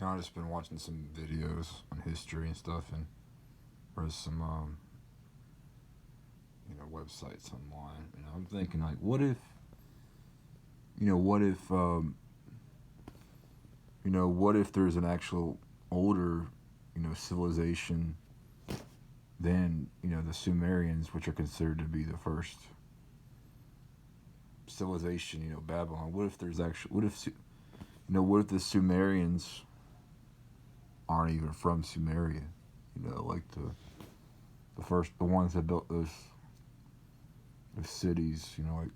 I've just been watching some videos on history and stuff, and read some websites online. I'm thinking like, what if what if there's an actual older civilization than the Sumerians, which are considered to be the first civilization, Babylon. What if there's actually what if the Sumerians aren't even from Sumeria? Like the ones that built those cities. Like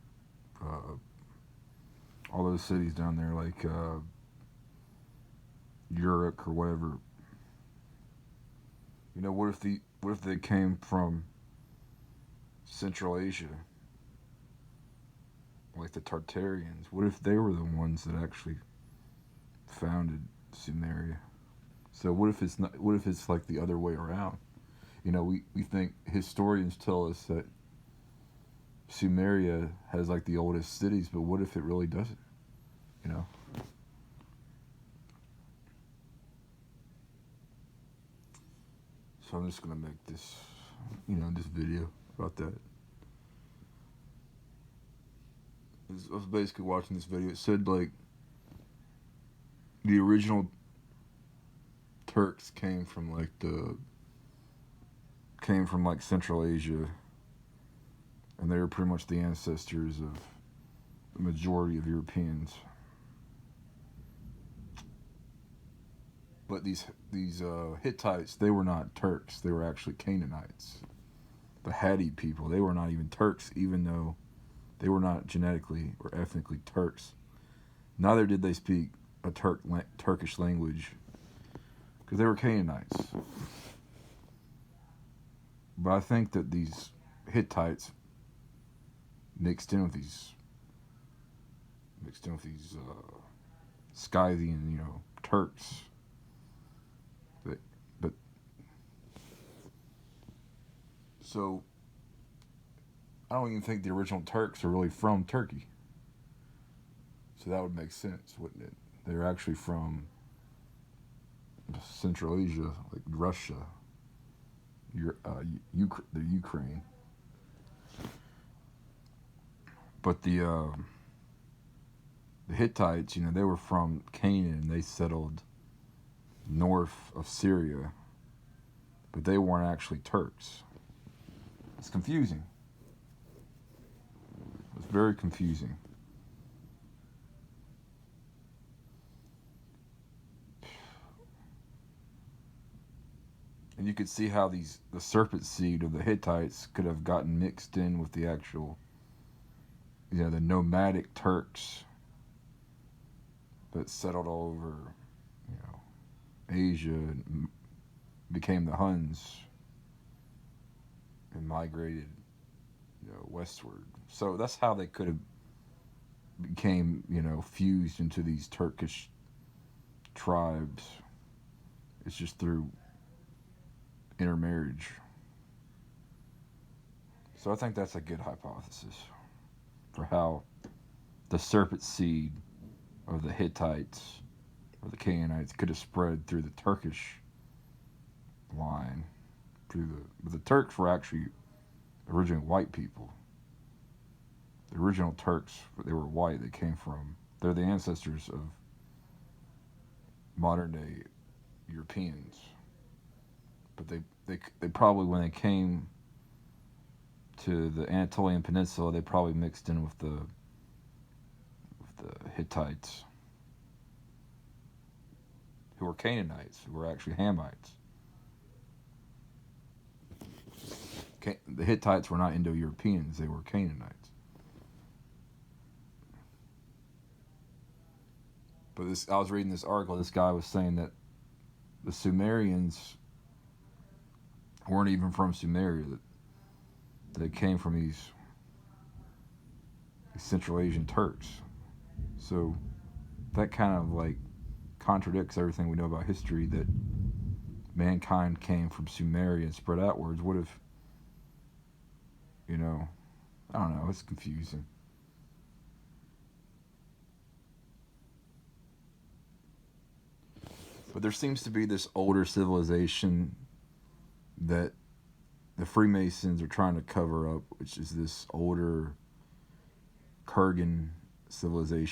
all those cities down there, like Uruk or whatever. What if they came from Central Asia, like the Tartarians? What if they were the ones that actually founded Sumeria? So what if it's not? What if it's like the other way around? We think historians tell us that Sumeria has like the oldest cities, but what if it really doesn't? You know. So I'm just gonna make this, this video about that. I was basically watching this video. It said like the original Turks came from like Central Asia, and they were pretty much the ancestors of the majority of Europeans. But these Hittites, they were not Turks. They were actually Canaanites. The Hatti people, they were not even Turks, even though they were not genetically or ethnically Turks. Neither did they speak a Turkish language, because they were Canaanites. But I think that these Hittites mixed in with these Scythian, Turks. But so I don't even think the original Turks are really from Turkey. So that would make sense, wouldn't it? They're actually from Central Asia, like Russia, the Ukraine. But the Hittites, they were from Canaan. They settled north of Syria, but they weren't actually Turks. It's confusing. It's very confusing. And you could see how the serpent seed of the Hittites could have gotten mixed in with the actual, the nomadic Turks that settled all over, Asia and became the Huns and migrated, westward. So that's how they could have became, fused into these Turkish tribes. It's just through intermarriage. So I think that's a good hypothesis for how the serpent seed of the Hittites or the Canaanites could have spread through the Turkish line. But the Turks were actually originally white people. The original Turks, they were white. They're the ancestors of modern day Europeans. But they probably, when they came to the Anatolian Peninsula, they probably mixed in with the Hittites, who were Canaanites, who were actually Hamites. The Hittites were not Indo-Europeans, they were Canaanites. But I was reading this article, this guy was saying that the Sumerians weren't even from Sumeria, that they came from these Central Asian Turks. So that kind of like contradicts everything we know about history, that mankind came from Sumeria and spread outwards. What if, I don't know, it's confusing. But there seems to be this older civilization that the Freemasons are trying to cover up, which is this older Kurgan civilization